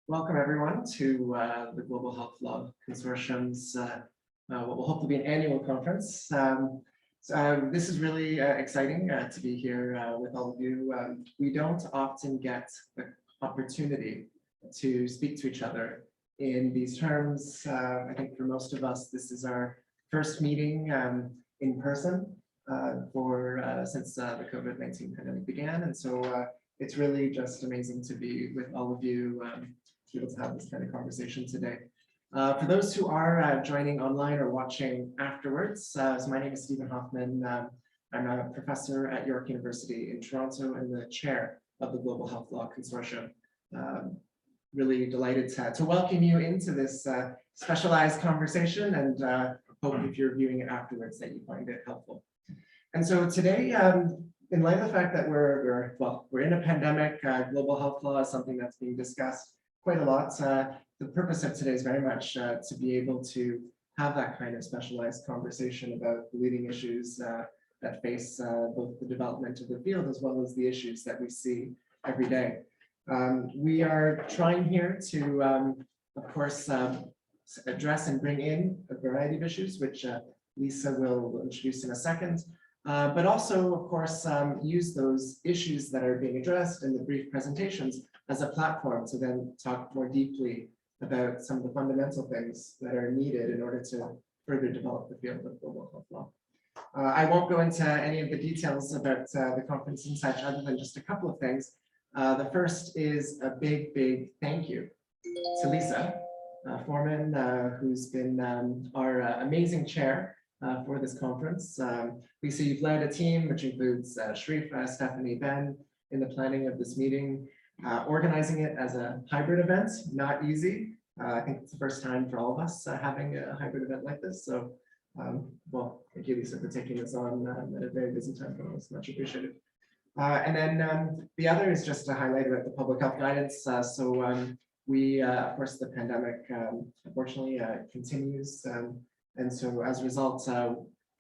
Welcome everyone to the Global Health Law Consortium's what will hopefully be an annual conference. This is really exciting to be here with all of you. We don't often get the opportunity to speak to each other in these terms. I think for most of us, this is our first meeting in person since the COVID-19 pandemic began. And so it's really just amazing to be with all of you, to be able to have this kind of conversation today. For those who are joining online or watching afterwards, so my name is Hoffman. I'm a professor at York University in Toronto and the chair of the Global Health Law Consortium. Really delighted to welcome you into this specialized conversation, and hope if you're viewing it afterwards that you find it helpful. And so today, in light of the fact that we're in a pandemic, global health law is something that's being discussed quite a lot. The purpose of today is very much to be able to have that kind of specialized conversation about the leading issues that face both the development of the field as well as the issues that we see every day. We are trying here to, of course, address and bring in a variety of issues, which Lisa will introduce in a second. But also, of course, use those issues that are being addressed in the brief presentations as a platform to then talk more deeply about some of the fundamental things that are needed in order to further develop the field of global health law. I won't go into any of the details about the conference and such, other than just a couple of things. The first is a big thank you to Lisa Foreman, who's been our amazing chair for this conference. Lisa, you've led a team which includes Sharifah, Stephanie, Ben in the planning of this meeting, organizing it as a hybrid event, not easy. I think it's the first time for all of us having a hybrid event like this. So, well, thank you, Lisa, for taking this on at a very busy time for us. Much appreciated. And then the other is just to highlight about the public health guidance. We, of course, the pandemic, unfortunately, continues. And so as a result,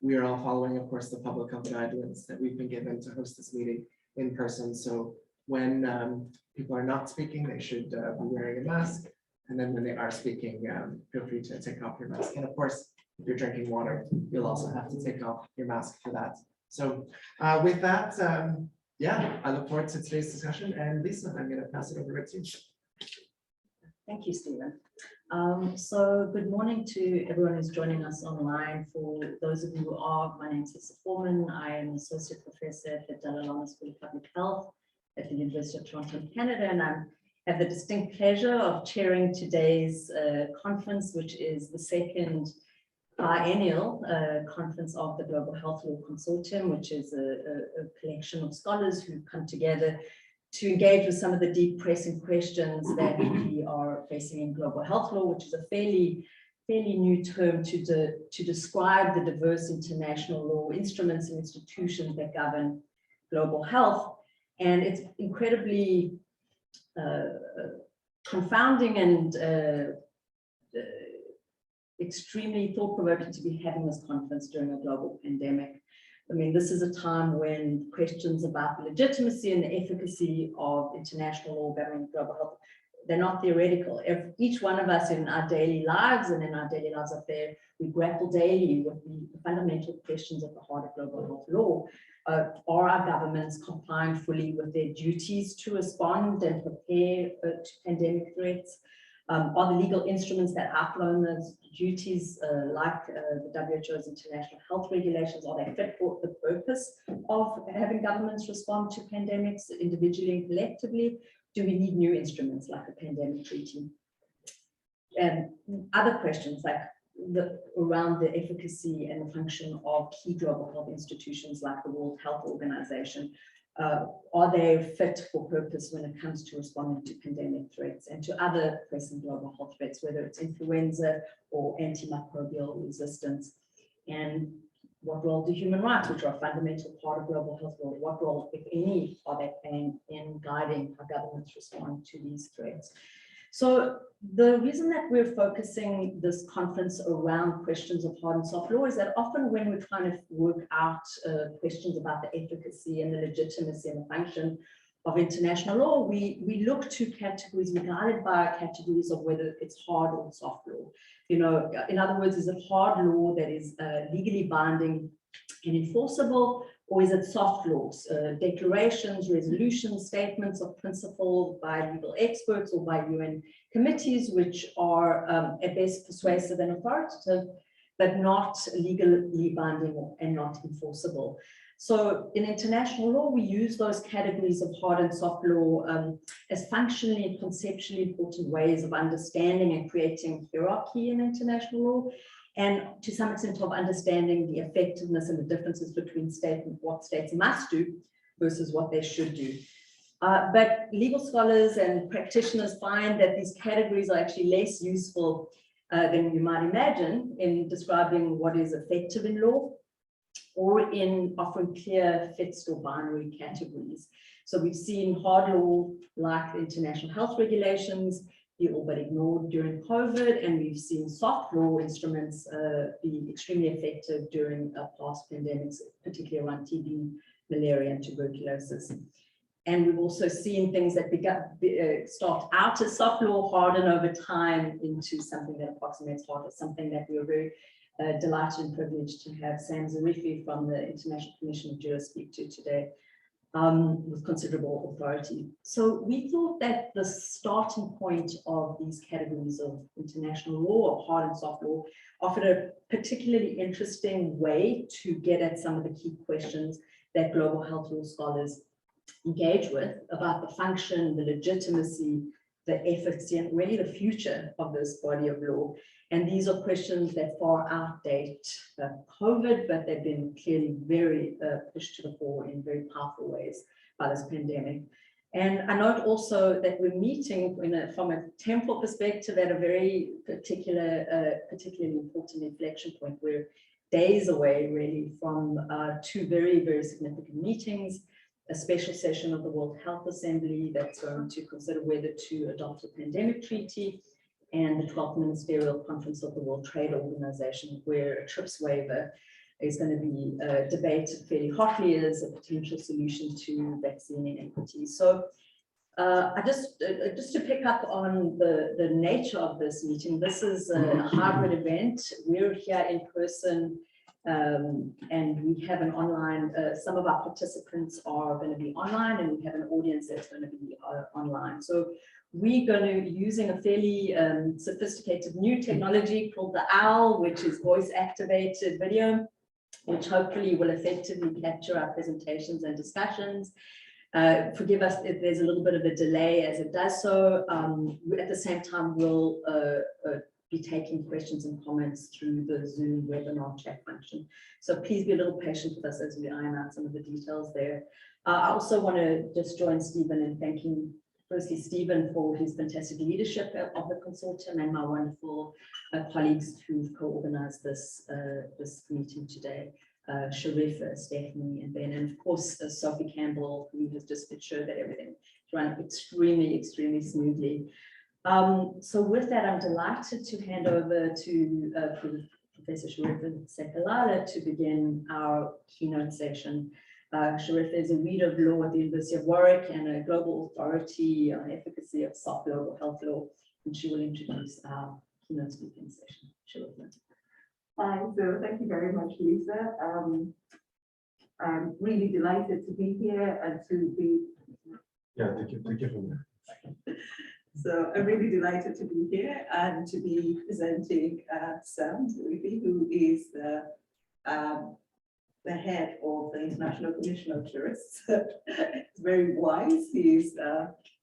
we are all following, of course, the public health guidelines that we've been given to host this meeting in person. So when people are not speaking, they should be wearing a mask. And then when they are speaking, feel free to take off your mask. And of course, if you're drinking water, you'll also have to take off your mask for that. So with that, yeah, I look forward to today's discussion. And Lisa, I'm going to pass it over to you. Thank you, Stephen. So good morning to everyone who's joining us online. For those of you who are, my name is Lisa Foreman. I am Associate Professor at the Sekalala School of Public Health at the University of Toronto in Canada, and I have the distinct pleasure of chairing today's conference, which is the second biennial conference of the Global Health Law Consortium, which is a collection of scholars who come together to engage with some of the deep pressing questions that we are facing in global health law, which is a fairly new term to describe the diverse international law instruments and institutions that govern global health. And it's incredibly confounding and extremely thought-provoking to be having this conference during a global pandemic. I mean, this is a time when questions about the legitimacy and the efficacy of international law governing global health, they're not theoretical. If each one of us in our daily lives and in our daily lives up there, we grapple daily with the fundamental questions at the heart of global health law. Are our governments complying fully with their duties to respond and prepare to pandemic threats? Are the legal instruments that outline those duties, like the WHO's international health regulations, are they fit for the purpose of having governments respond to pandemics individually and collectively? Do we need new instruments like a pandemic treaty? And other questions like around the efficacy and the function of key global health institutions like the World Health Organization. Are they fit for purpose when it comes to responding to pandemic threats and to other pressing global health threats, whether it's influenza or antimicrobial resistance? And what role do human rights, which are a fundamental part of global health law, what role, if any, are they playing in guiding how governments respond to these threats? So the reason that we're focusing this conference around questions of hard and soft law is that often when we're trying to work out questions about the efficacy and the legitimacy and the function of international law, we look to categories, we're guided by categories of whether it's hard or soft law. You know, in other words, is it hard law that is legally binding and enforceable, or is it soft laws, declarations, resolutions, statements of principle by legal experts or by UN committees, which are at best persuasive and authoritative, but not legally binding and not enforceable. So in international law, we use those categories of hard and soft law as functionally and conceptually important ways of understanding and creating hierarchy in international law, and to some extent of understanding the effectiveness and the differences between state and what states must do versus what they should do. But legal scholars and practitioners find that these categories are actually less useful than you might imagine in describing what is effective in law, or in offering clear fixed or binary categories. So we've seen hard law like international health regulations be all but ignored during COVID, and we've seen soft law instruments be extremely effective during past pandemics, particularly around TB, malaria, and tuberculosis. And we've also seen things that start out as soft law, harden over time into something that approximates hard, or something that we are very delighted and privileged to have Sam Zarifi from the International Commission of Jurists speak to today with considerable authority. So we thought that the starting point of these categories of international law, of hard and soft law, offered a particularly interesting way to get at some of the key questions that global health law scholars engage with about the function, the legitimacy, the efficacy, and really the future of this body of law. And these are questions that far outdate COVID, but they've been clearly very pushed to the fore in very powerful ways by this pandemic. And I note also that we're meeting from a temporal perspective at a very particularly important inflection point. We're days away really from two very, very significant meetings, a special session of the World Health Assembly that's going to consider whether to adopt a pandemic treaty, and the 12th Ministerial Conference of the World Trade Organization, where a TRIPS waiver is going to be debated fairly hotly as a potential solution to vaccine inequities. So just to pick up on the nature of this meeting, this is a hybrid event. We're here in person, and we have an online, some of our participants are going to be online, and we have an audience that's going to be online. So we're going to be using a fairly sophisticated new technology called the OWL, which is voice activated video, which hopefully will effectively capture our presentations and discussions. Forgive us if there's a little bit of a delay as it does so. At the same time, we'll be taking questions and comments through the Zoom webinar chat function. So please be a little patient with us as we iron out some of the details there. I also want to just join Stephen in thanking, firstly, Stephen for his fantastic leadership of the consortium, and my wonderful colleagues who've co-organized this meeting today. Sharifah, Stephanie, and Ben, and of course Sophie Campbell, who has just made sure that everything ran extremely, extremely smoothly. So with that, I'm delighted to hand over to Professor Sharifah Sekalala to begin our keynote session. Sharifah is a reader of law at the University of Warwick and a global authority on efficacy of soft global health law, and she will introduce our keynote speaking session. Sharifah. Hi, so thank you very much, Lisa. I'm really delighted to be here and to be. Yeah, thank you. So I'm really delighted to be here and to be presenting Sam Zarifi, who is the head of the International Commission of Jurists. He's very wise. He's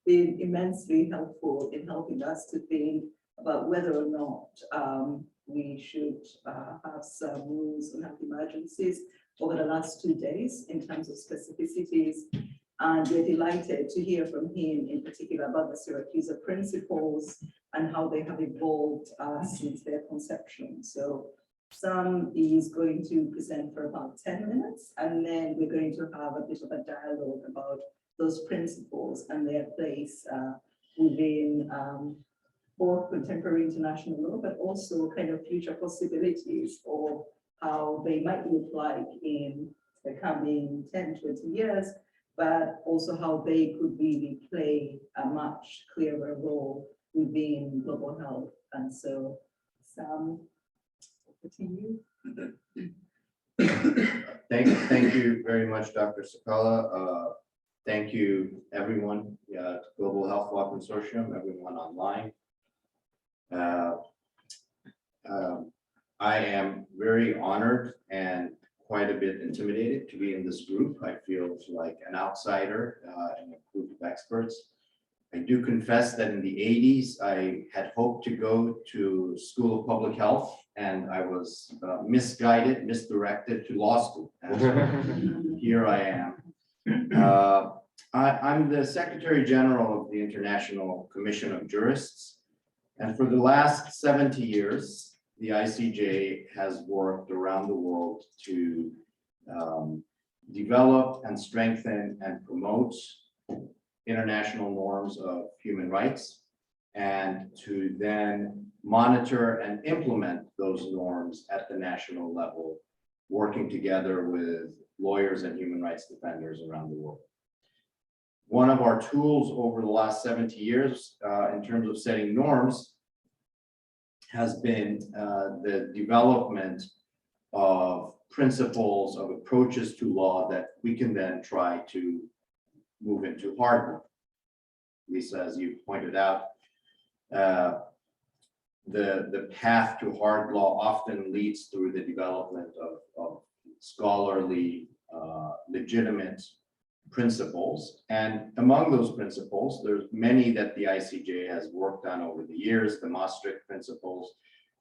been immensely helpful in helping us to think about whether or not we should have some rules on health emergencies over the last 2 days in terms of specificities. And we're delighted to hear from him in particular about the Siracusa Principles and how they have evolved since their conception. So Sam is going to present for about 10 minutes, and then we're going to have a bit of a dialogue about those principles and their place within both contemporary international law, but also kind of future possibilities of how they might look like in the coming 10, 20 years, but also how they could really play a much clearer role within global health. And so, Sam, over to you. Thank you very much, Dr. Sekalala. Thank you, everyone, Global Health Law Consortium, everyone online. I am very honored and quite a bit intimidated to be in this group. I feel like an outsider in a group of experts. I do confess that in the 80s, I had hoped to go to School of Public Health, and I was misguided, misdirected to law school. And so here I am. I'm the Secretary General of the International Commission of Jurists, and for the last 70 years, the ICJ has worked around the world to develop and strengthen and promote international norms of human rights, and to then monitor and implement those norms at the national level, working together with lawyers and human rights defenders around the world. One of our tools over the last 70 years in terms of setting norms has been the development of principles, of approaches to law that we can then try to move into hard law. Lisa, as you pointed out, the path to hard law often leads through the development of scholarly, legitimate principles. And among those principles, there's many that the ICJ has worked on over the years, the Maastricht principles,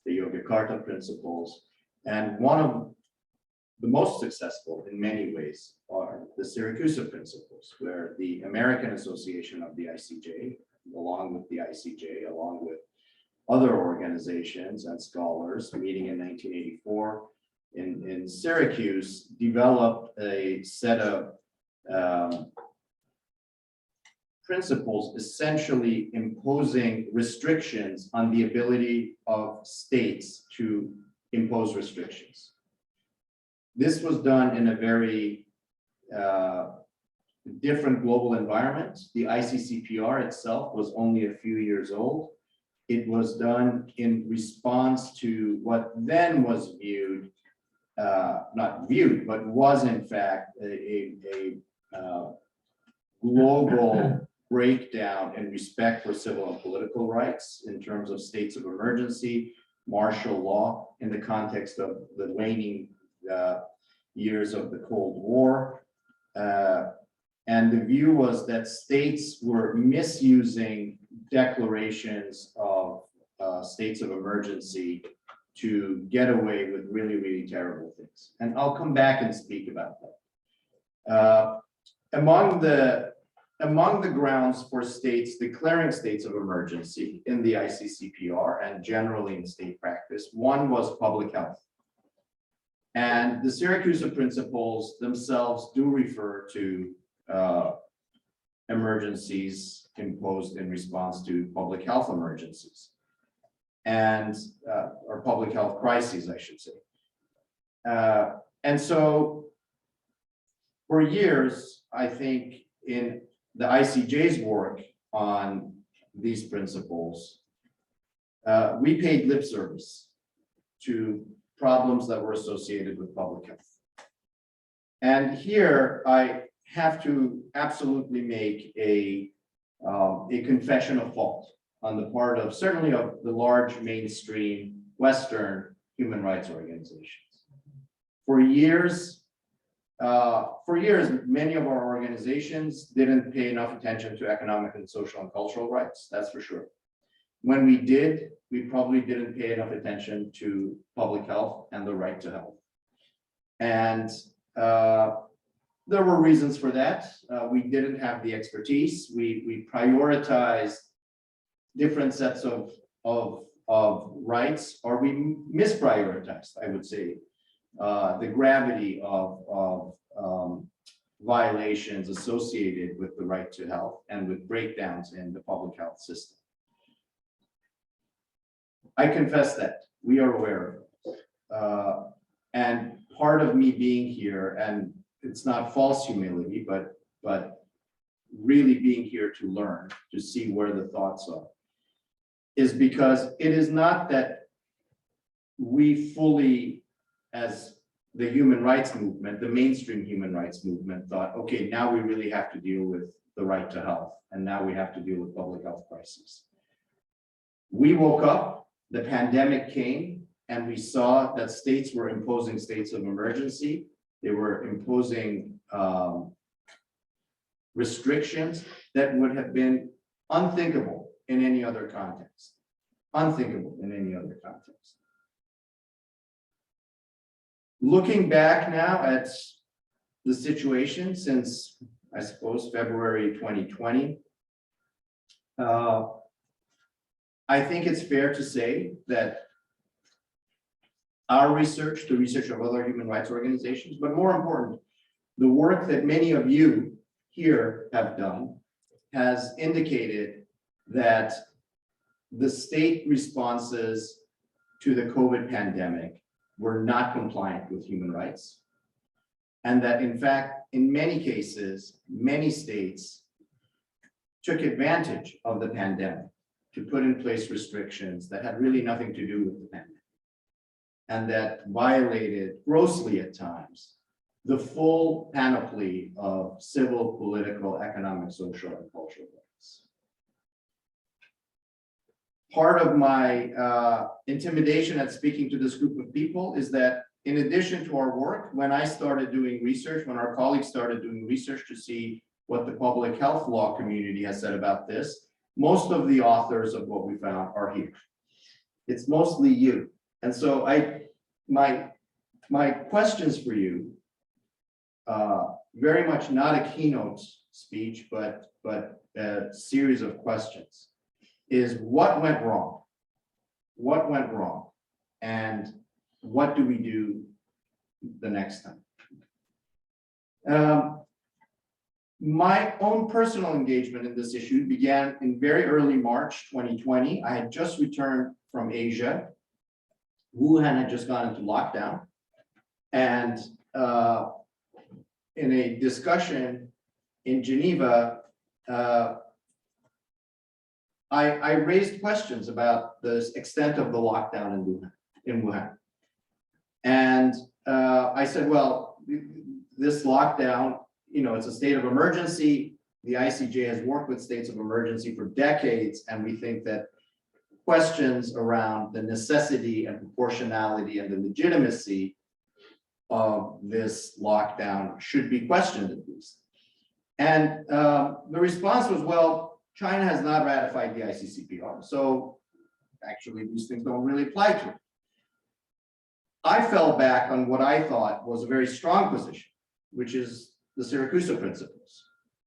the Yogyakarta principles, and one of the most successful in many ways are the Siracusa Principles, where the American Association of the ICJ, along with the ICJ, along with other organizations and scholars meeting in 1984 in Syracuse, developed a set of principles essentially imposing restrictions on the ability of states to impose restrictions. This was done in a very different global environment. The ICCPR itself was only a few years old. It was done in response to what then was viewed, not viewed, but was in fact a global breakdown in respect for civil and political rights in terms of states of emergency, martial law in the context of the waning years of the Cold War. And the view was that states were misusing declarations of states of emergency to get away with really, really terrible things. And I'll come back and speak about that. Among the grounds for states declaring states of emergency in the ICCPR and generally in state practice, one was public health. And the Siracusa Principles themselves do refer to emergencies imposed in response to public health emergencies and or public health crises, I should say. And so for years, I think in the ICJ's work on these principles, we paid lip service to problems that were associated with public health. And here I have to absolutely make a confession of fault on the part of certainly of the large mainstream Western human rights organizations. For years, many of our organizations didn't pay enough attention to economic and social and cultural rights, that's for sure. When we did, we probably didn't pay enough attention to public health and the right to health. And there were reasons for that. We didn't have the expertise. We prioritized different sets of rights, or we misprioritized, I would say, the gravity of violations associated with the right to health and with breakdowns in the public health system. I confess that we are aware of it. And part of me being here, and it's not false humility, but but really being here to learn, to see where the thoughts are, is because it is not that we fully, as the human rights movement, the mainstream human rights movement, thought, okay, now we really have to deal with the right to health, and now we have to deal with public health crises. We woke up, the pandemic came, and we saw that states were imposing states of emergency. They were imposing restrictions that would have been unthinkable in any other context. Unthinkable in any other context. Looking back now at the situation since, I suppose, February 2020, I think it's fair to say that our research, the research of other human rights organizations, but more important, the work that many of you here have done has indicated that the state responses to the COVID pandemic were not compliant with human rights. And that in fact, in many cases, many states took advantage of the pandemic to put in place restrictions that had really nothing to do with the pandemic, and that violated grossly at times the full panoply of civil, political, economic, social, and cultural rights. Part of my intimidation at speaking to this group of people is that in addition to our work, when I started doing research, when our colleagues started doing research to see what the public health law community has said about this, most of the authors of what we found are here. It's mostly you. And so my questions for you, very much not a keynote speech, but a series of questions, is what went wrong? What went wrong? And what do we do the next time? My own personal engagement in this issue began in very early March 2020. I had just returned from Asia. Wuhan had just gone into lockdown. And in a discussion in Geneva, I raised questions about the extent of the lockdown in Wuhan. And I said, well, this lockdown, you know, it's a state of emergency. The ICJ has worked with states of emergency for decades, and we think that questions around the necessity and proportionality and the legitimacy of this lockdown should be questioned at least. And the response was, well, China has not ratified the ICCPR, so actually these things don't really apply to it. I fell back on what I thought was a very strong position, which is the Siracusa Principles.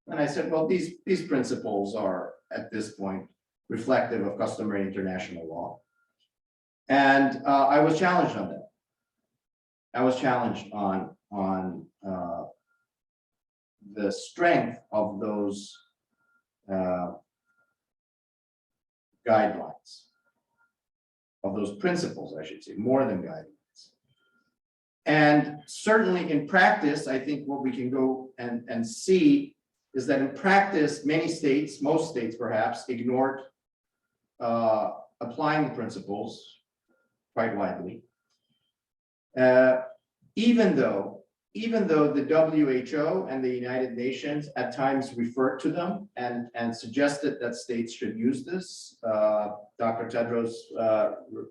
And I said, well, these principles are at this point reflective of customary international law. And I was challenged on that. I was challenged on the strength of those guidelines, of those principles, I should say, more than guidelines. And certainly in practice, I think what we can go and see is that in practice, many states, most states perhaps, ignored applying the principles quite widely. Even though the WHO and the United Nations at times referred to them and suggested that states should use this. Dr. Tedros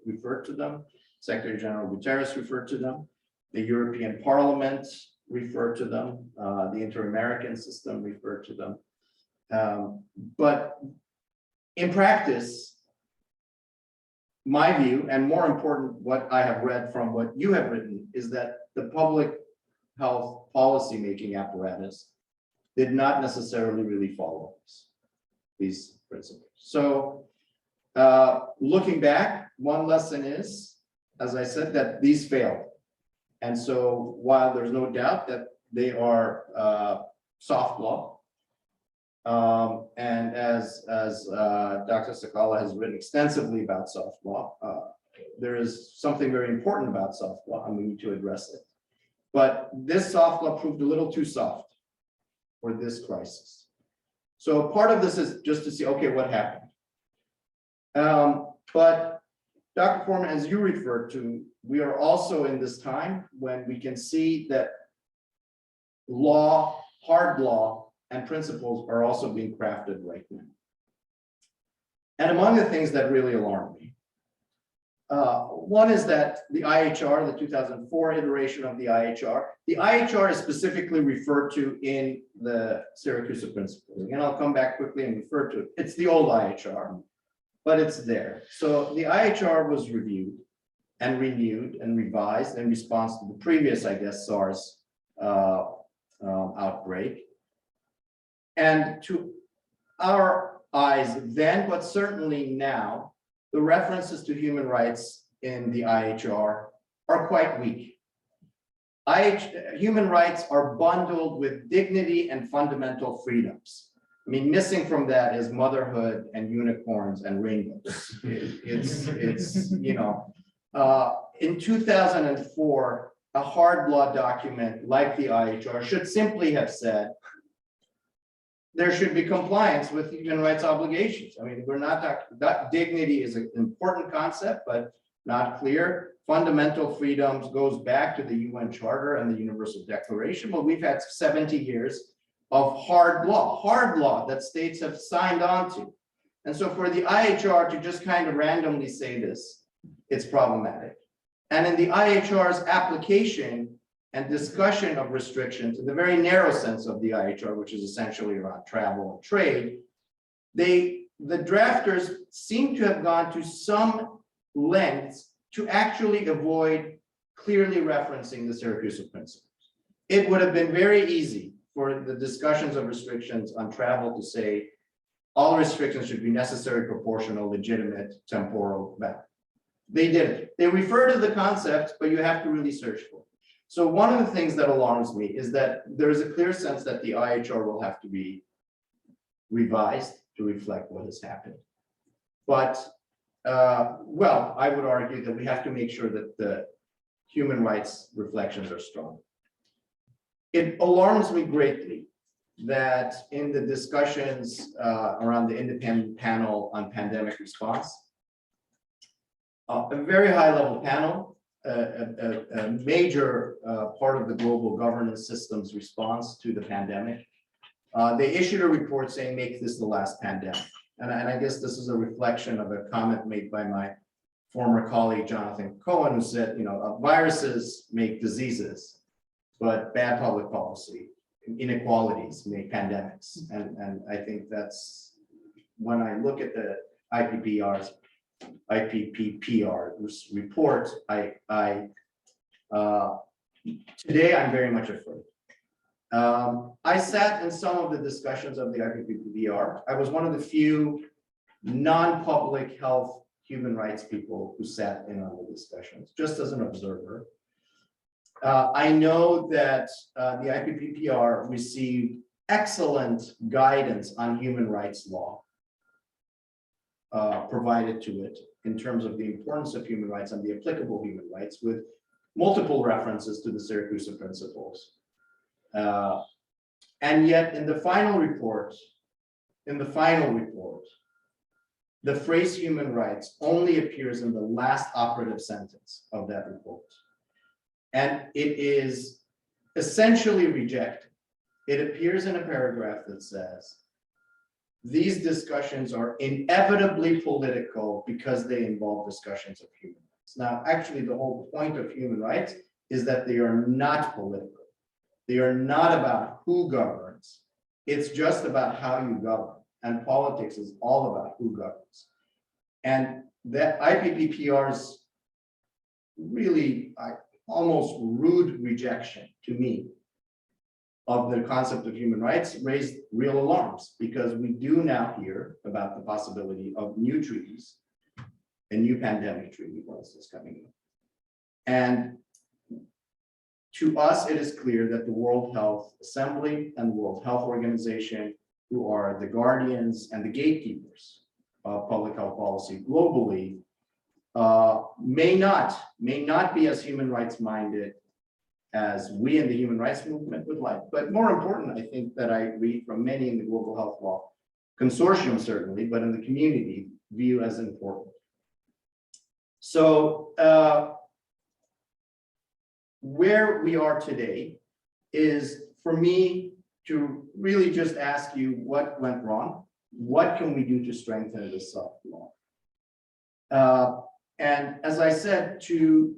referred to them, Secretary General Guterres referred to them, the European Parliament referred to them, the Inter-American system referred to them. But in practice, my view, and more important, what I have read from what you have written, is that the public health policy-making apparatus did not necessarily really follow these principles. So looking back, one lesson is, as I said, that these failed. And so while there's no doubt that they are soft law, and as Dr. Sekalala has written extensively about soft law, there is something very important about soft law, and we need to address it. But this soft law proved a little too soft. for this crisis. So part of this is just to see, okay, what happened? But Dr. Foreman, as you referred to, we are also in this time when we can see that law, hard law, and principles are also being crafted right now. And among the things that really alarm me, one is that the IHR, the 2004 iteration of the IHR is specifically referred to in the Siracusa Principles. Again, I'll come back quickly and refer to it. It's the old IHR, but it's there. So the IHR was reviewed and renewed and revised in response to the previous, I guess, SARS outbreak. And to our eyes then, but certainly now, the references to human rights in the IHR are quite weak. Human rights are bundled with dignity and fundamental freedoms. I mean, missing from that is motherhood and unicorns and rainbows. It's you know, in 2004, a hard law document like the IHR should simply have said, there should be compliance with human rights obligations. I mean, we're not talking, that dignity is an important concept, but not clear. Fundamental freedoms goes back to the UN Charter and the Universal Declaration, but we've had 70 years of hard law that states have signed on to. And so for the IHR to just kind of randomly say this, it's problematic. And in the IHR's application and discussion of restrictions in the very narrow sense of the IHR, which is essentially around travel and trade, the drafters seem to have gone to some lengths to actually avoid clearly referencing the Siracusa Principles. It would have been very easy for the discussions of restrictions on travel to say all restrictions should be necessary, proportional, legitimate, temporal, valid. They didn't. They refer to the concept, but you have to really search for it. So one of the things that alarms me is that there is a clear sense that the IHR will have to be revised to reflect what has happened. But, well, I would argue that we have to make sure that the human rights reflections are strong. It alarms me greatly that in the discussions around the independent panel on pandemic response, a very high level panel, a major part of the global governance system's response to the pandemic. They issued a report saying, make this the last pandemic. And I guess this is a reflection of a comment made by my former colleague, Jonathan Cohen, who said, you know, viruses make diseases, but bad public policy, inequalities make pandemics. And I think that's, when I look at the IPPPR report, today I'm very much afraid. I sat in some of the discussions of the IPPPR. I was one of the few non-public health human rights people who sat in on the discussions, just as an observer. I know that the IPPPR received excellent guidance on human rights law provided to it in terms of the importance of human rights and the applicable human rights, with multiple references to the Siracusa Principles. And yet in the final report, the phrase human rights only appears in the last operative sentence of that report. And it is essentially rejected. It appears in a paragraph that says, these discussions are inevitably political because they involve discussions of human rights. Now, actually, the whole point of human rights is that they are not political. They are not about who governs. It's just about how you govern. And politics is all about who governs. And that IPPPR's really almost rude rejection to me of the concept of human rights raised real alarms, because we do now hear about the possibility of new treaties, a new pandemic treaty, for instance, coming in. And to us, it is clear that the World Health Assembly and the World Health Organization, who are the guardians and the gatekeepers of public health policy globally, may not be as human rights minded as we in the human rights movement would like. But more important, I think, that I read from many in the global health law consortium, certainly, but in the community, view as important. So where we are today is for me to really just ask you what went wrong, what can we do to strengthen this soft law? And as I said, to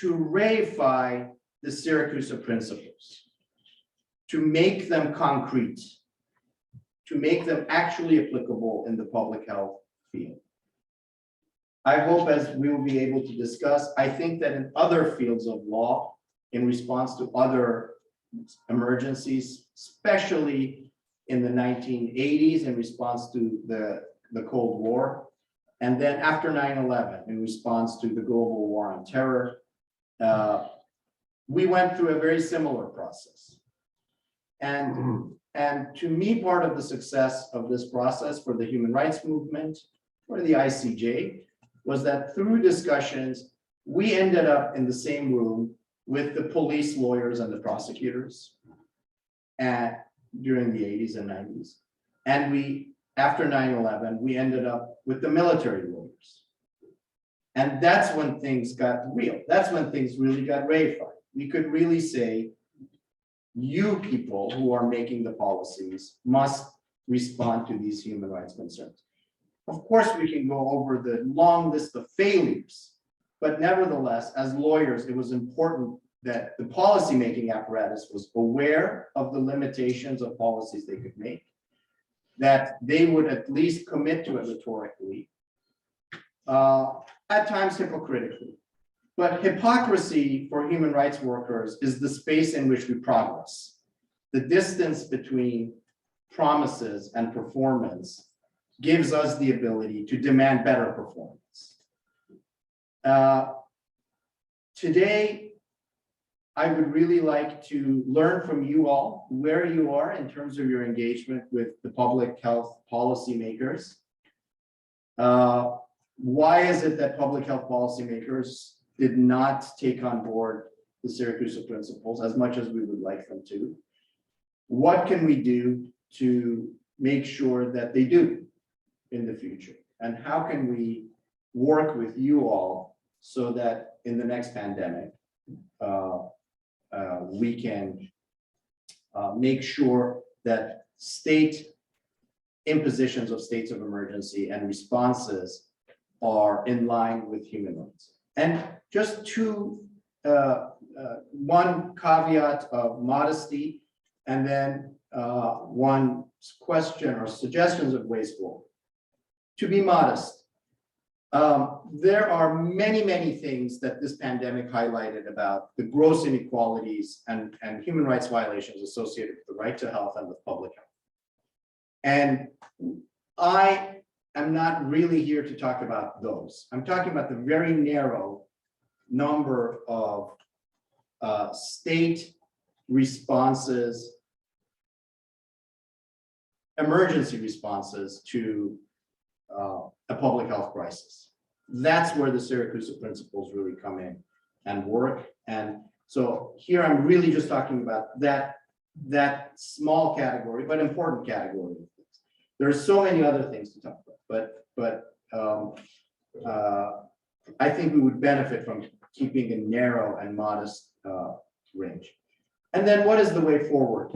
reify the Siracusa Principles, to make them concrete, to make them actually applicable in the public health field. I hope, as we will be able to discuss, I think that in other fields of law, in response to other emergencies, especially in the 1980s in response to the Cold War, and then after 9/11 in response to the global war on terror, we went through a very similar process. And to me, part of the success of this process for the human rights movement, for the ICJ, was that through discussions, we ended up in the same room with the police lawyers and the prosecutors during the 80s and 90s. And after 9/11, we ended up with the military lawyers. And that's when things got real. That's when things really got reified. We could really say, you people who are making the policies must respond to these human rights concerns. Of course, we can go over the long list of failures, but nevertheless, as lawyers, it was important that the policymaking apparatus was aware of the limitations of policies they could make, that they would at least commit to it rhetorically, at times hypocritically. But hypocrisy for human rights workers is the space in which we progress. The distance between promises and performance gives us the ability to demand better performance. Today, I would really like to learn from you all where you are in terms of your engagement with the public health policymakers. Why is it that public health policymakers did not take on board the Siracusa Principles as much as we would like them to? What can we do to make sure that they do in the future? And how can we work with you all so that in the next pandemic, we can make sure that state impositions of states of emergency and responses are in line with human rights. And just one caveat of modesty, and then one question or suggestions of ways forward. To be modest, there are many, many things that this pandemic highlighted about the gross inequalities and human rights violations associated with the right to health and with public health. And I am not really here to talk about those. I'm talking about the very narrow number of state responses, emergency responses to a public health crisis. That's where the Siracusa Principles really come in and work. And so here I'm really just talking about that small category, but important category of things. There are so many other things to talk about, but I think we would benefit from keeping a narrow and modest range. And then what is the way forward?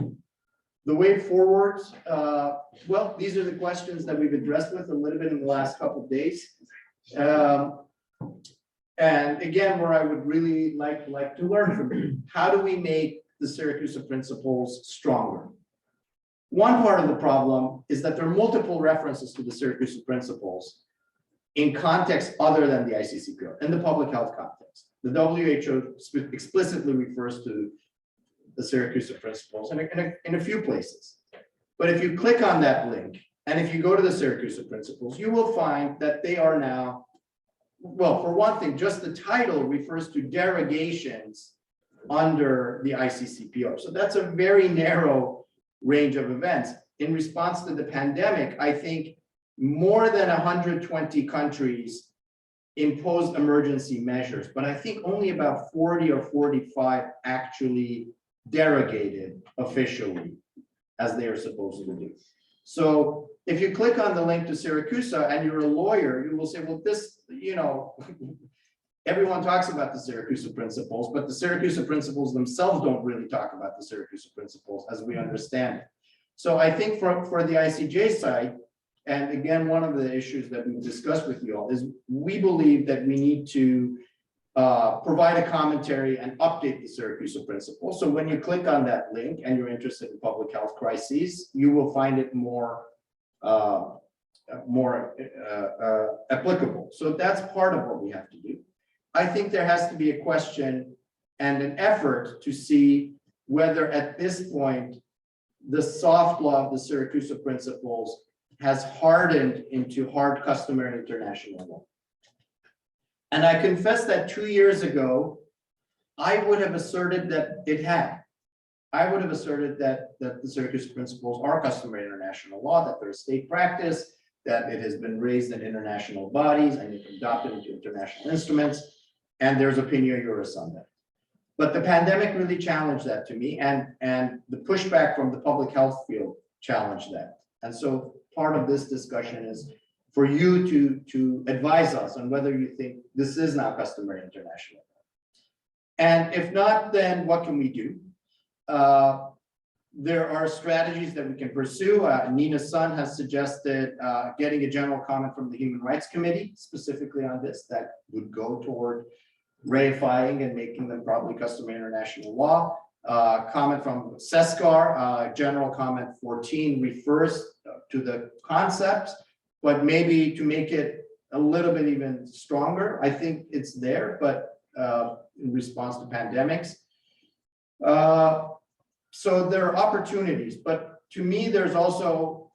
The way forward, well, these are the questions that we've addressed with a little bit in the last couple of days. And again, where I would really like to learn from you, how do we make the Siracusa Principles stronger? One part of the problem is that there are multiple references to the Siracusa Principles in context other than the ICCPR, in the public health context. The WHO explicitly refers to the Siracusa Principles in a few places. But if you click on that link, and if you go to the Siracusa Principles, you will find that they are now, well, for one thing, just the title refers to derogations under the ICCPR. So that's a very narrow range of events. In response to the pandemic, I think more than 120 countries imposed emergency measures, but I think only about 40 or 45 actually derogated officially as they are supposed to do. So if you click on the link to Siracusa and you're a lawyer, you will say, well, this, you know, everyone talks about the Siracusa Principles, but the Siracusa Principles themselves don't really talk about the Siracusa Principles as we understand it. So I think for the ICJ side, and again, one of the issues that we've discussed with you all is we believe that we need to provide a commentary and update the Siracusa Principles. So when you click on that link and you're interested in public health crises, you will find it more applicable. So that's part of what we have to do. I think there has to be a question and an effort to see whether at this point the soft law of the Siracusa Principles has hardened into hard customary international law. And I confess that 2 years ago, I would have asserted that it had. I would have asserted that the Siracusa Principles are customary international law, that they're a state practice, that it has been raised in international bodies and adopted into international instruments, and there's opinion juris on that. But the pandemic really challenged that to me, and the pushback from the public health field challenged that. And so part of this discussion is for you to advise us on whether you think this is now customary international. And if not, then what can we do? There are strategies that we can pursue. Nina Sun has suggested getting a general comment from the Human Rights Committee specifically on this that would go toward reifying and making them probably customary international law. Comment from SESCAR, general comment 14 refers to the concept, but maybe to make it a little bit even stronger. I think it's there, but in response to pandemics. So there are opportunities, but to me, there's also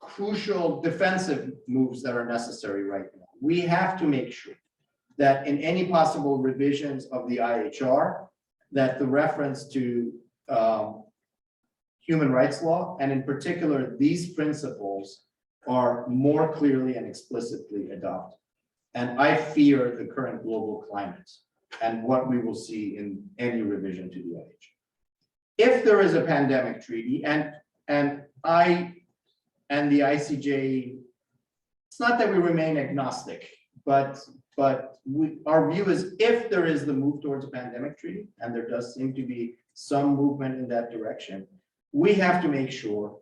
crucial defensive moves that are necessary right now. We have to make sure that in any possible revisions of the IHR, that the reference to human rights law, and in particular, these principles are more clearly and explicitly adopted. And I fear the current global climate and what we will see in any revision to the IHR. If there is a pandemic treaty, and I and the ICJ, it's not that we remain agnostic, but our view is if there is the move towards a pandemic treaty, and there does seem to be some movement in that direction, we have to make sure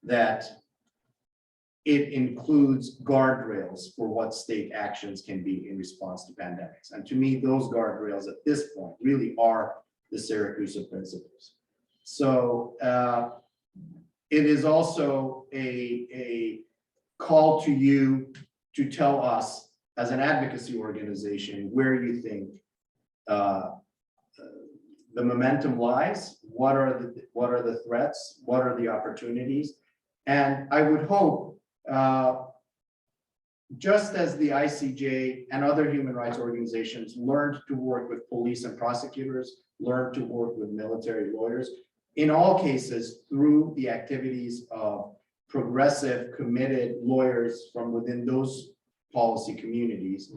that it includes guardrails for what state actions can be in response to pandemics. And to me, those guardrails at this point really are the Siracusa Principles. So it is also a call to you to tell us as an advocacy organization where you think the momentum lies, what are the threats, what are the opportunities. And I would hope, just as the ICJ and other human rights organizations learned to work with police and prosecutors, learned to work with military lawyers, in all cases, through the activities of progressive, committed lawyers from within those policy communities,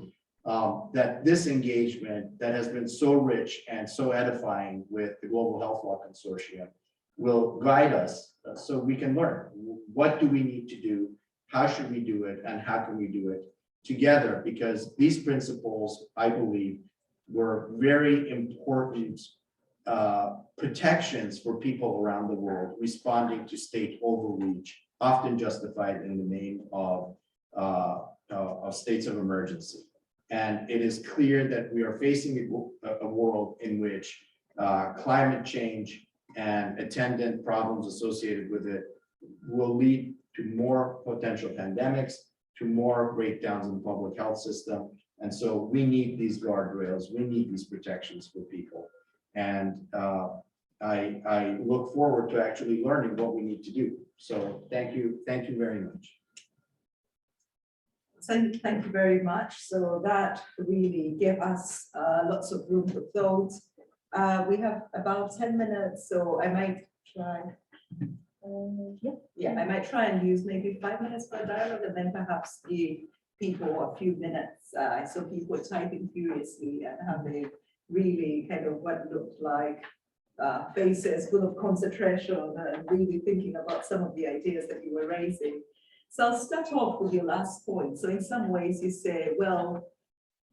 that this engagement that has been so rich and so edifying with the Global Health Law Consortium will guide us so we can learn what do we need to do, how should we do it, and how can we do it together, because these principles, I believe, were very important protections for people around the world responding to state overreach, often justified in the name of states of emergency. And it is clear that we are facing a world in which climate change and attendant problems associated with it will lead to more potential pandemics, to more breakdowns in the public health system. And so we need these guardrails, we need these protections for people. And I look forward to actually learning what we need to do. So thank you very much. Thank you very much. So that really gave us lots of room for thought. We have about 10 minutes, so I might try. I might try and use maybe 5 minutes for dialogue, and then perhaps the people a few minutes. I saw people typing furiously and having really kind of what looked like faces full of concentration and really thinking about some of the ideas that you were raising. So I'll start off with your last point. So in some ways you say, well,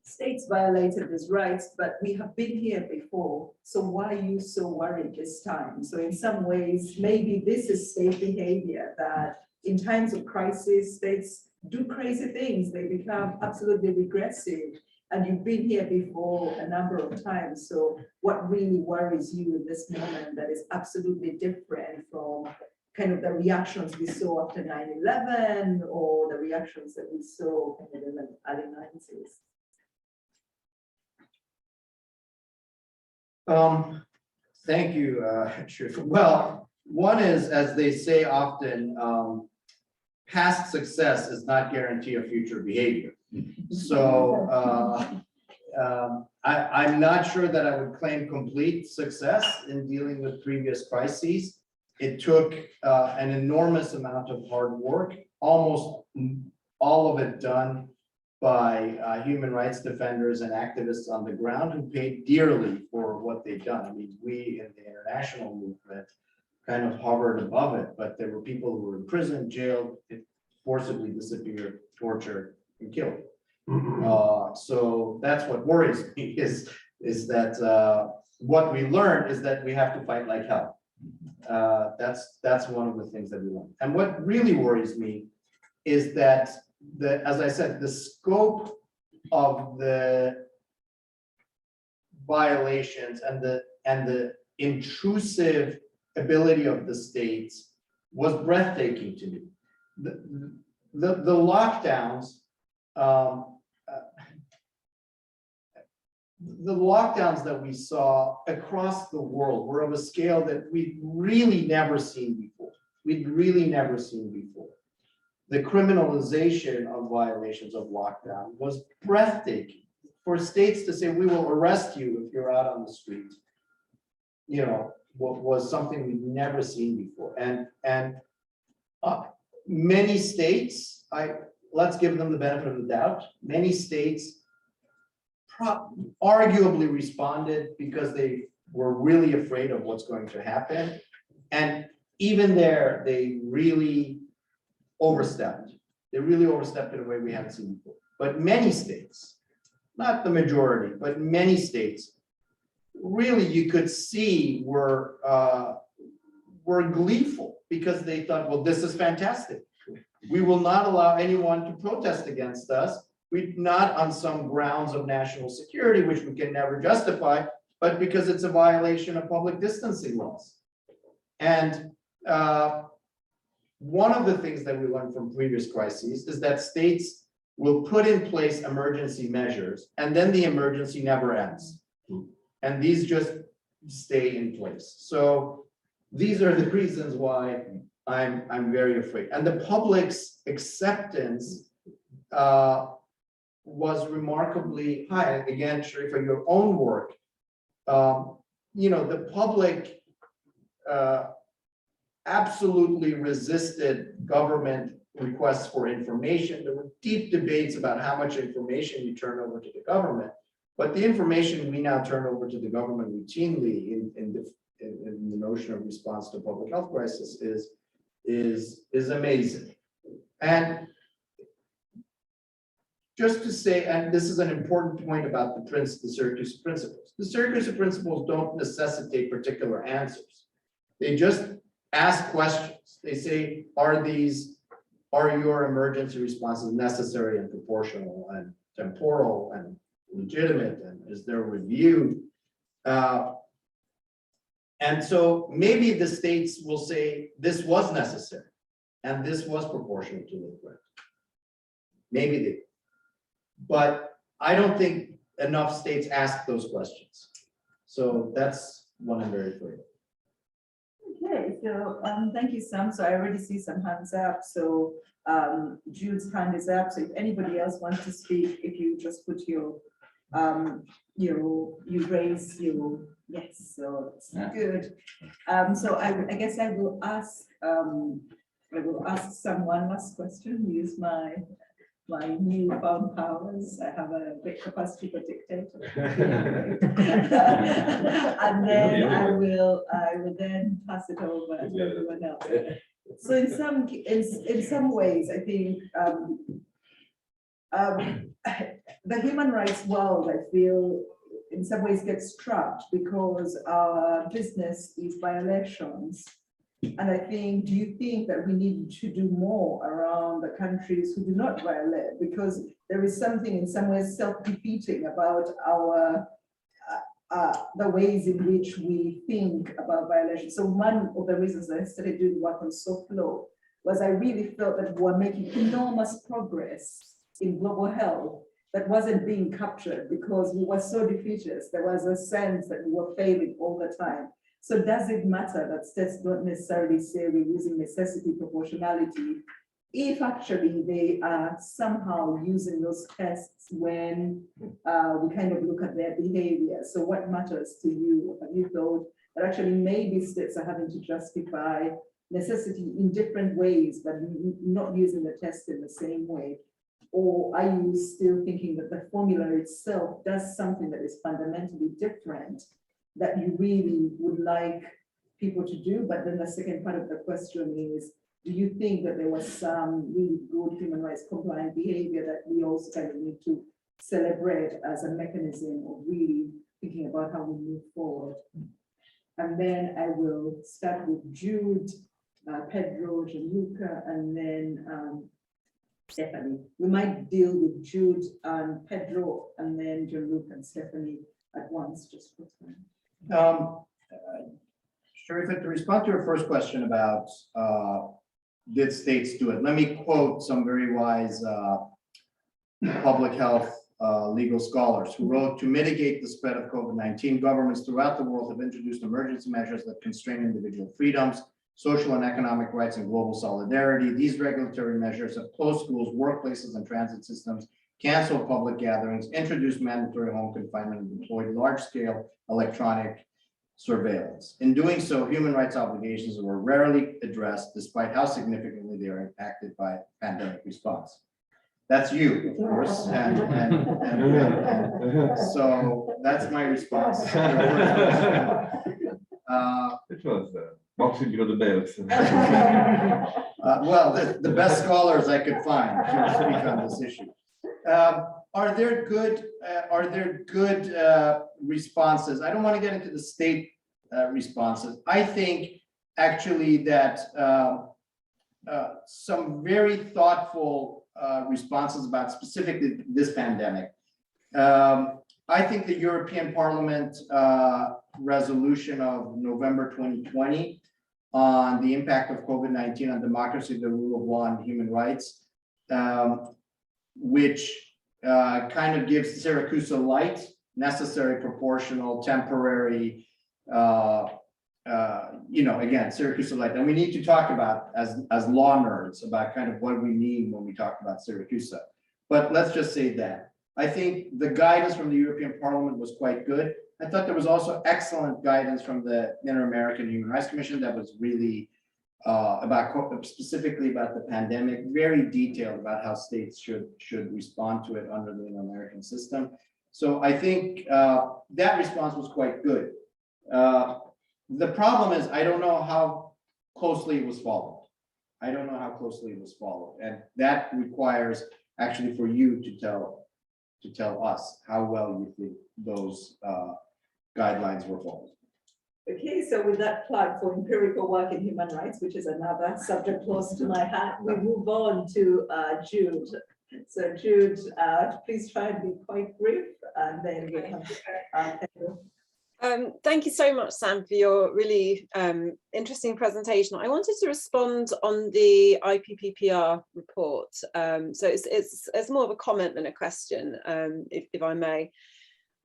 states violated these rights, but we have been here before. So why are you so worried this time? So in some ways, maybe this is state behavior that in times of crisis, states do crazy things. They become absolutely regressive. And you've been here before a number of times. So what really worries you in this moment that is absolutely different from kind of the reactions we saw after 9/11 or the reactions that we saw kind of in the early 90s? Thank you, Sharifah. Well, one is, as they say often, past success is not guarantee of future behavior. So I'm not sure that I would claim complete success in dealing with previous crises. It took an enormous amount of hard work, almost all of it done by human rights defenders and activists on the ground who paid dearly for what they've done. I mean, we in the international movement kind of hovered above it, but there were people who were in prison, jailed, forcibly disappeared, tortured, and killed. So that's what worries me is that what we learned is that we have to fight like hell. That's one of the things that we learned. And what really worries me is that as I said, the scope of the violations and the intrusive ability of the states was breathtaking to me. The lockdowns, the lockdowns that we saw across the world were of a scale that we'd really never seen before. We'd really never seen before. The criminalization of violations of lockdown was breathtaking. For states to say, we will arrest you if you're out on the street, you know, was something we'd never seen before. And many states, let's give them the benefit of the doubt, many states arguably responded because they were really afraid of what's going to happen. And even there, they really overstepped. They really overstepped in a way we haven't seen before. But many states, not the majority, but many states, really you could see were gleeful because they thought, well, this is fantastic. We will not allow anyone to protest against us. We not on some grounds of national security, which we can never justify, but because it's a violation of public distancing laws. And one of the things that we learned from previous crises is that states will put in place emergency measures and then the emergency never ends. And these just stay in place. So these are the reasons why I'm very afraid. And the public's acceptance was remarkably high. Again, Sharifah, your own work, you know, the public absolutely resisted government requests for information. There were deep debates about how much information you turn over to the government, but the information we now turn over to the government routinely in the notion of response to public health crisis is amazing. And just to say, and this is an important point about the Siracusa Principles. The Siracusa Principles don't necessitate particular answers. They just ask questions. They say, are your emergency responses necessary and proportional and temporal and legitimate, and is there review? And so maybe the states will say this was necessary and this was proportional to the threat. Maybe they, but I don't think enough states ask those questions. So that's one I'm very afraid of. Okay, so thank you, Sam. So I already see some hands up. So Jude's hand is up. So if anybody else wants to speak, if you just put your you raise your yes. So it's good. So I guess I will ask Sam one last question. Use my my newfound powers. I have a great capacity for dictator. And then I will then pass it over to everyone else. So in some ways, I think the human rights world, I feel, in some ways gets trapped because our business is violations. And I think, do you think that we need to do more around the countries who do not violate? Because there is something in some ways self-defeating about our the ways in which we think about violation. So one of the reasons I started doing work on soft law was I really felt that we were making enormous progress in global health that wasn't being captured because we were so defeatist. There was a sense that we were failing all the time. So does it matter that states don't necessarily say we're using necessity proportionality if actually they are somehow using those tests when we kind of look at their behavior? So what matters to you? Have you thought that actually maybe states are having to justify necessity in different ways, but not using the test in the same way? Or are you still thinking that the formula itself does something that is fundamentally different that you really would like people to do? But then the second part of the question is, do you think that there was some really good human rights compliant behavior that we also kind of need to celebrate as a mechanism of really thinking about how we move forward? And then I will start with Jude, Pedro, Gianluca, and then Stephanie. We might deal with Jude and Pedro, and then Gianluca and Stephanie at once, just for time. Sharifah, to respond to your first question about did states do it? Let me quote some very wise public health legal scholars who wrote, to mitigate the spread of COVID-19, governments throughout the world have introduced emergency measures that constrain individual freedoms, social and economic rights, and global solidarity. These regulatory measures have closed schools, workplaces, and transit systems, canceled public gatherings, introduced mandatory home confinement, and deployed large-scale electronic surveillance. In doing so, human rights obligations were rarely addressed, despite how significantly they are impacted by pandemic response. That's you, of course, and so that's my response. It was boxing below the belt. Well, the best scholars I could find to speak on this issue. Are there good responses? I don't want to get into the state responses. I think actually that some very thoughtful responses about specifically this pandemic. I think the European Parliament resolution of November 2020 on the impact of COVID-19 on democracy, the rule of law, and human rights, which kind of gives Siracusa light, necessary, proportional, temporary, again, Siracusa light. And we need to talk about, as law nerds, about kind of what we mean when we talk about Siracusa. But let's just say that. I think the guidance from the European Parliament was quite good. I thought there was also excellent guidance from the Inter-American Human Rights Commission that was really specifically about the pandemic, very detailed about how states should respond to it under the Inter-American system. So I think that response was quite good. The problem is, I don't know how closely it was followed. And that requires actually for you to tell us how well you think those guidelines were followed. Okay, so with that plug for empirical work in human rights, which is another subject close to my heart, we move on to Jude. So Jude, please try and be quite brief, and then we'll have Pedro. Thank you so much, Sam, for your really interesting presentation. I wanted to respond on the IPPPR report. So it's more of a comment than a question, if I may.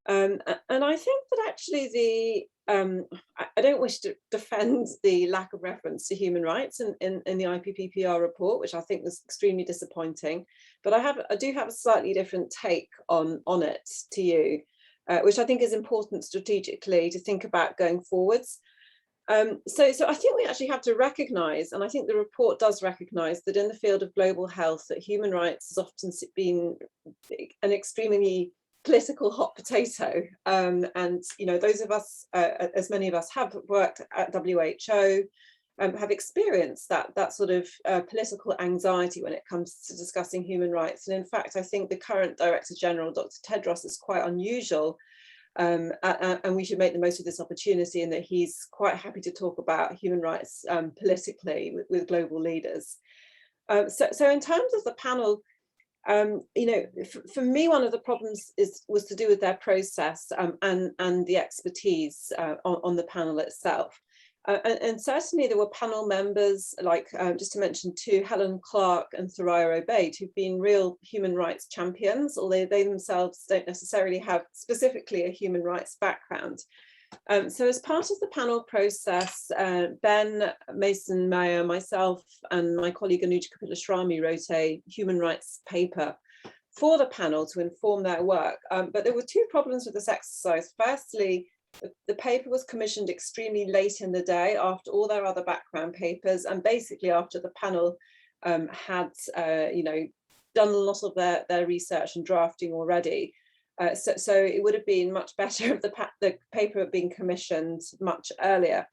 And I think that actually I don't wish to defend the lack of reference to human rights in the IPPPR report, which I think was extremely disappointing. But I do have a slightly different take on it to you. Which I think is important strategically to think about going forwards. So I think we actually have to recognise, and I think the report does recognise, that in the field of global health, that human rights has often been an extremely political hot potato. And those of us, as many of us have worked at WHO, have experienced that sort of political anxiety when it comes to discussing human rights. And in fact, I think the current Director General, Dr. Tedros, is quite unusual. And we should make the most of this opportunity, in that he's quite happy to talk about human rights politically with global leaders. So in terms of the panel, for me, one of the problems was to do with their process and the expertise on the panel itself. And certainly there were panel members, like just to mention two, Helen Clark and Thoraya Obaid, who've been real human rights champions, although they themselves don't necessarily have specifically a human rights background. So as part of the panel process, Ben Mason-Mayer, myself, and my colleague Anuja Kapila-Shrami wrote a human rights paper for the panel to inform their work. But there were two problems with this exercise. Firstly, the paper was commissioned extremely late in the day after all their other background papers, and basically after the panel had done a lot of their research and drafting already. So it would have been much better if the paper had been commissioned much earlier.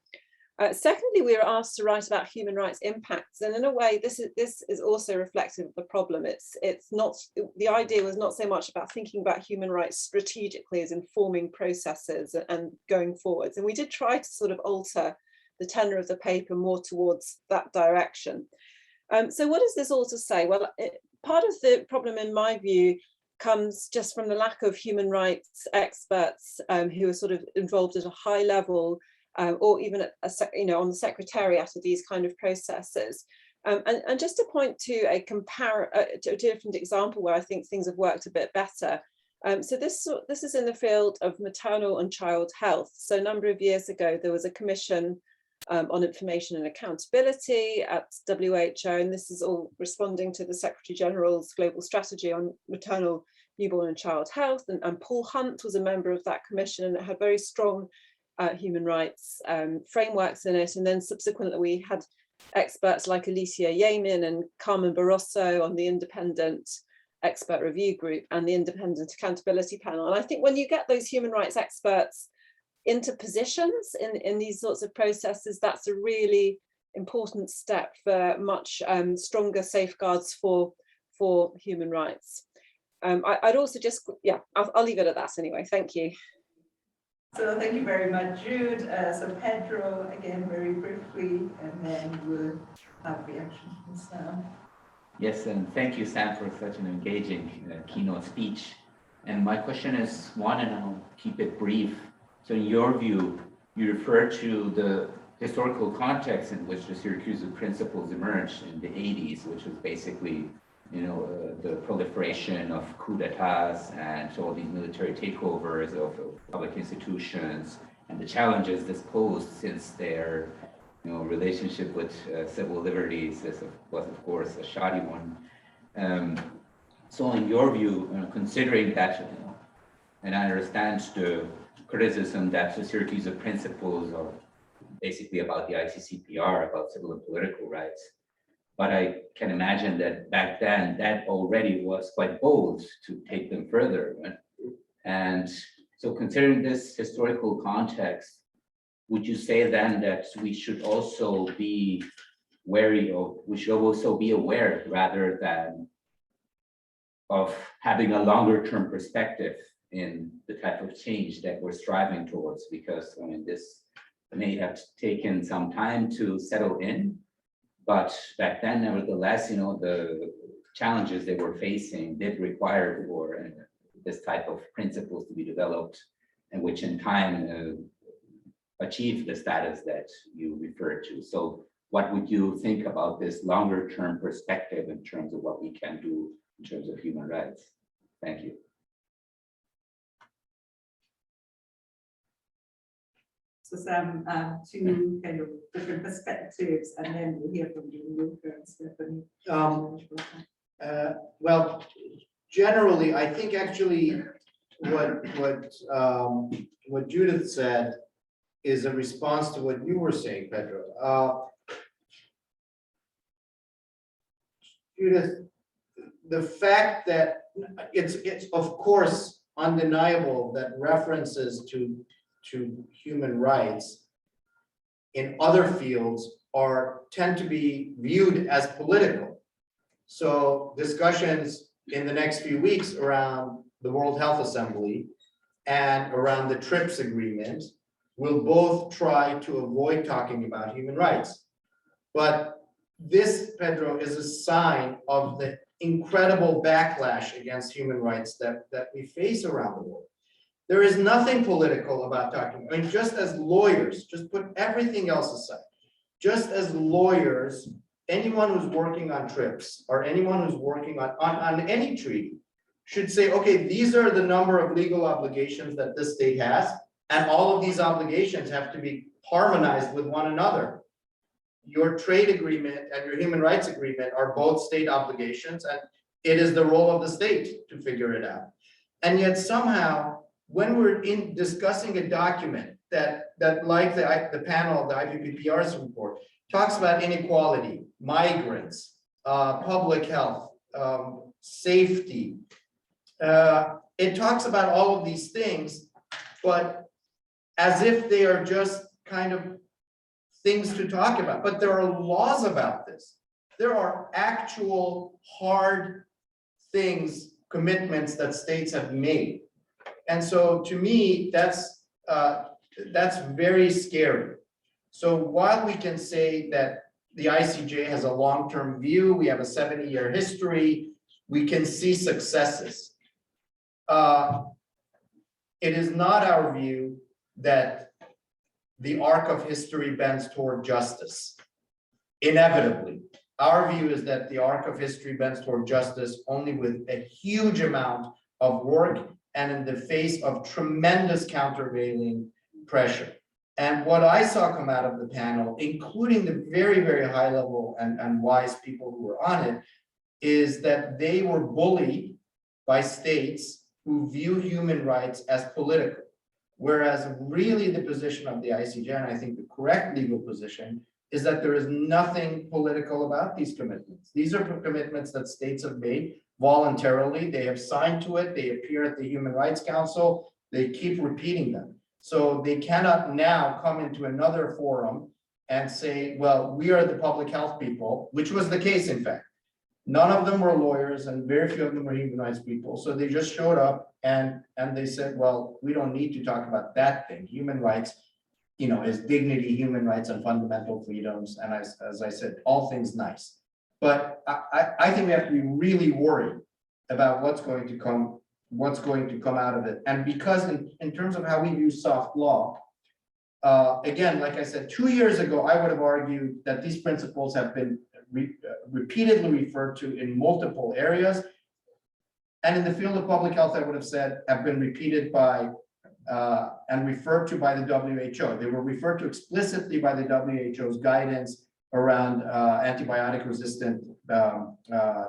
Secondly, we were asked to write about human rights impacts, and in a way, this is also reflective of the problem. It's not, the idea was not so much about thinking about human rights strategically as informing processes and going forwards. And we did try to sort of alter the tenor of the paper more towards that direction. So what is this all to say? Well, part of the problem, in my view, comes just from the lack of human rights experts who are sort of involved at a high level, or even at on the secretariat of these kind of processes. And just to point to a different example where I think things have worked a bit better. So this is in the field of maternal and child health. So a number of years ago, there was a commission on information and accountability at WHO, and this is all responding to the Secretary General's global strategy on maternal, newborn and child health. And Paul Hunt was a member of that commission, and it had very strong human rights frameworks in it. And then subsequently we had experts like Alicia Yamin and Carmen Barroso on the independent expert review group and the independent accountability panel. And I think when you get those human rights experts into positions in these sorts of processes, that's a really important step for much stronger safeguards for human rights. I'd also just, I'll leave it at that anyway. Thank you. So thank you very much, Jude. So Pedro, again, very briefly, and then we'll have reaction from Sam. Yes, and thank you, Sam, for such an engaging keynote speech. And my question is one, and I'll keep it brief. So in your view, you refer to the historical context in which the Siracusa Principles emerged in the 80s, which was basically, the proliferation of coups d'etats and all these military takeovers of public institutions, and the challenges this posed, since their relationship with civil liberties was, of course, a shoddy one. So in your view, considering that, and I understand the criticism that the Siracusa Principles are basically about the ICCPR, about civil and political rights, but I can imagine that back then that already was quite bold to take them further. And so considering this historical context, would you say then that we should also be wary of, we should also be aware rather than of having a longer term perspective in the type of change that we're striving towards? Because this may have taken some time to settle in, but back then, nevertheless, the challenges they were facing did require for this type of principles to be developed, and which in time achieved the status that you referred to. So what would you think about this longer term perspective in terms of what we can do in terms of human rights? Thank you. So Sam, two kind of different perspectives, and then we'll hear from you, Luca and Stephanie. Well, generally, I think actually what Judith said is a response to what you were saying, Pedro. Judith, the fact that it's of course undeniable that references to human rights in other fields tend to be viewed as political. So discussions in the next few weeks around the World Health Assembly and around the TRIPS agreement will both try to avoid talking about human rights. But this, Pedro, is a sign of the incredible backlash against human rights that we face around the world. There is nothing political about talking. I mean, just as lawyers, just put everything else aside, just as lawyers, anyone who's working on TRIPS or anyone who's working on any treaty should say, okay, these are the number of legal obligations that this state has, and all of these obligations have to be harmonized with one another. Your trade agreement and your human rights agreement are both state obligations, and it is the role of the state to figure it out. And yet somehow, when we're discussing a document that like the panel of the IPPPR's report talks about inequality, migrants, public health, safety, it talks about all of these things, but as if they are just kind of things to talk about. But there are laws about this. There are actual hard things, commitments that states have made. And so to me, that's very scary. So while we can say that the ICJ has a long-term view, we have a 70-year history, we can see successes. It is not our view that the arc of history bends toward justice. Inevitably, our view is that the arc of history bends toward justice only with a huge amount of work and in the face of tremendous countervailing pressure. And what I saw come out of the panel, including the very, very high level and wise people who were on it, is that they were bullied by states who view human rights as political. Whereas really the position of the ICJ, and I think the correct legal position, is that there is nothing political about these commitments. These are commitments that states have made voluntarily. They have signed to it. They appear at the Human Rights Council. They keep repeating them. So they cannot now come into another forum and say, well, we are the public health people, which was the case, in fact. None of them were lawyers and very few of them were human rights people. So they just showed up and they said, well, we don't need to talk about that thing. Human rights, you know, is dignity, human rights and fundamental freedoms. And as I said, all things nice. But I think we have to be really worried about what's going to come out of it. And because in terms of how we view soft law, again, like I said, 2 years ago, I would have argued that these principles have been repeatedly referred to in multiple areas. And in the field of public health, I would have said have been repeated by and referred to by the WHO. They were referred to explicitly by the WHO's guidance around antibiotic-resistant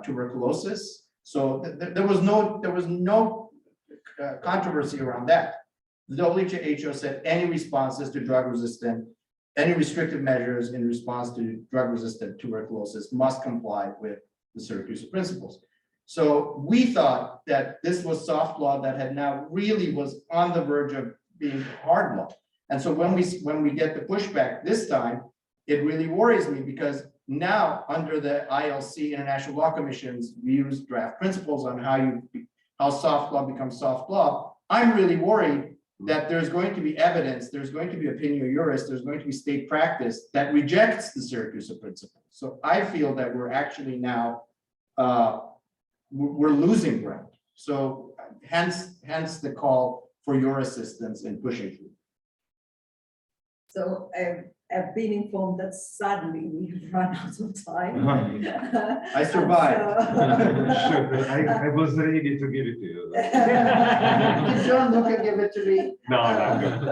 tuberculosis. So there was no controversy around that. The WHO said any responses to drug-resistant, any restrictive measures in response to drug-resistant tuberculosis must comply with the Siracusa Principles. So we thought that this was soft law that had now really was on the verge of being hard law. And so when we get the pushback this time, it really worries me because now under the ILC International Law Commission's views, draft principles on how soft law becomes soft law, I'm really worried that there's going to be evidence, there's going to be opinion jurists, there's going to be state practice that rejects the Siracusa Principles. So I feel that we're actually now, we're losing ground. So hence the call for your assistance in pushing through. So I've been informed that sadly we've run out of time. I survived. Sure, I was ready to give it to you. Did John look and give it to me? No, I'm good.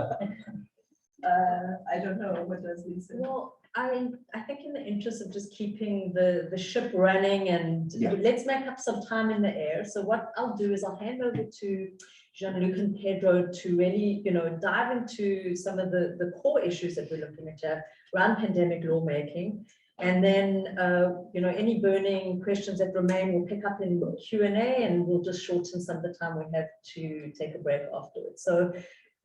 I don't know, what does Lisa? Well, I think in the interest of just keeping the ship running and Yeah. let's make up some time in the air. So what I'll do is I'll hand over to Jean-Luc and Pedro to really, dive into some of the core issues that we're looking at here around pandemic lawmaking. And then, any burning questions that remain, we'll pick up in Q&A, and we'll just shorten some of the time we have to take a break afterwards. So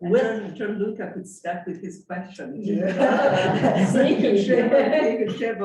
with John Luca could start with his question. Sneaky. He could share